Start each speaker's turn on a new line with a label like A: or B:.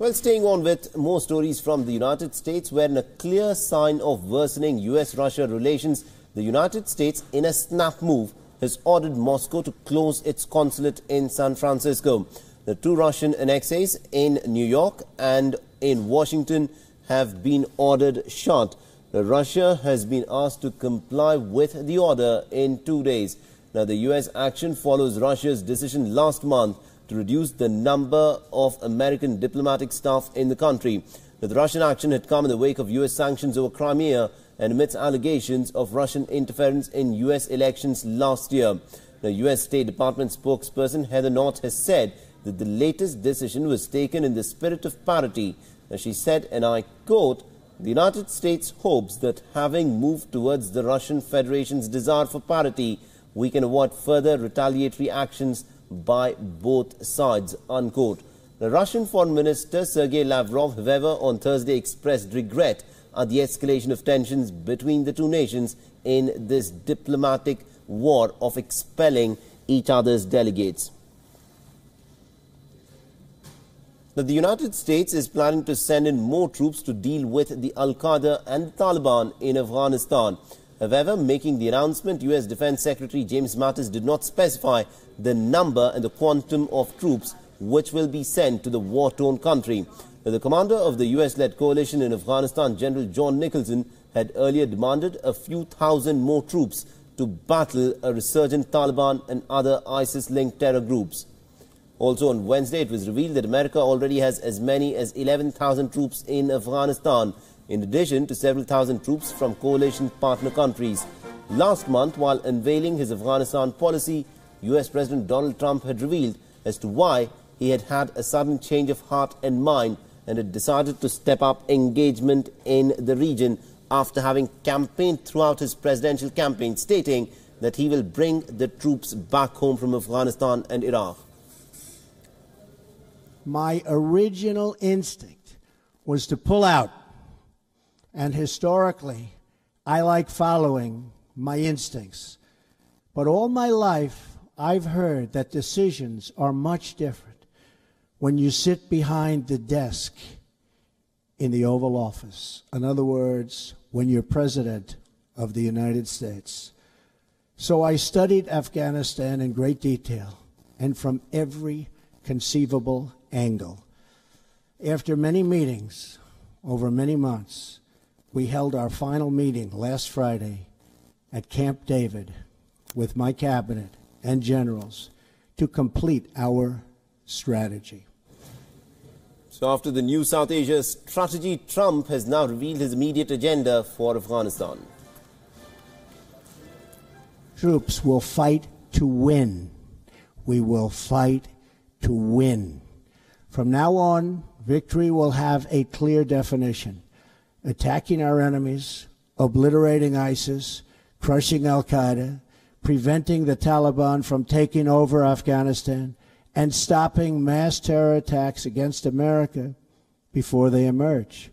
A: Well, staying on with more stories from the United States, where in a clear sign of worsening US-Russia relations, the United States, in a snap move, has ordered Moscow to close its consulate in San Francisco. The two Russian annexes in New York and in Washington have been ordered shut. Russia has been asked to comply with the order in 2 days. Now, the U.S. action follows Russia's decision last month to reduce the number of American diplomatic staff in the country. Now, the Russian action had come in the wake of U.S. sanctions over Crimea and amidst allegations of Russian interference in U.S. elections last year. The U.S. State Department spokesperson Heather Nauert has said that the latest decision was taken in the spirit of parity. Now, she said, and I quote, "The United States hopes that having moved towards the Russian Federation's desire for parity, we can avoid further retaliatory actions by both sides," unquote. The Russian Foreign Minister Sergei Lavrov, however, on Thursday expressed regret at the escalation of tensions between the two nations in this diplomatic war of expelling each other's delegates. Now, the United States is planning to send in more troops to deal with the Al-Qaeda and the Taliban in Afghanistan. However, making the announcement, U.S. Defense Secretary James Mattis did not specify the number and the quantum of troops which will be sent to the war-torn country. The commander of the U.S.-led coalition in Afghanistan, General John Nicholson, had earlier demanded a few thousand more troops to battle a resurgent Taliban and other ISIS-linked terror groups. Also on Wednesday, it was revealed that America already has as many as 11,000 troops in Afghanistan, in addition to several thousand troops from coalition partner countries. Last month, while unveiling his Afghanistan policy, U.S. President Donald Trump had revealed as to why he had had a sudden change of heart and mind and had decided to step up engagement in the region after having campaigned throughout his presidential campaign, stating that he will bring the troops back home from Afghanistan and Iraq.
B: My original instinct was to pull out. And historically, I like following my instincts. But all my life, I've heard that decisions are much different when you sit behind the desk in the Oval Office. In other words, when you're President of the United States. So I studied Afghanistan in great detail and from every conceivable angle. After many meetings over many months, we held our final meeting last Friday at Camp David with my cabinet and generals to complete our strategy.
A: So after the new South Asia strategy, Trump has now revealed his immediate agenda for Afghanistan.
B: Troops will fight to win. We will fight to win. From now on, victory will have a clear definition: attacking our enemies, obliterating ISIS, crushing Al-Qaeda, preventing the Taliban from taking over Afghanistan, and stopping mass terror attacks against America before they emerge.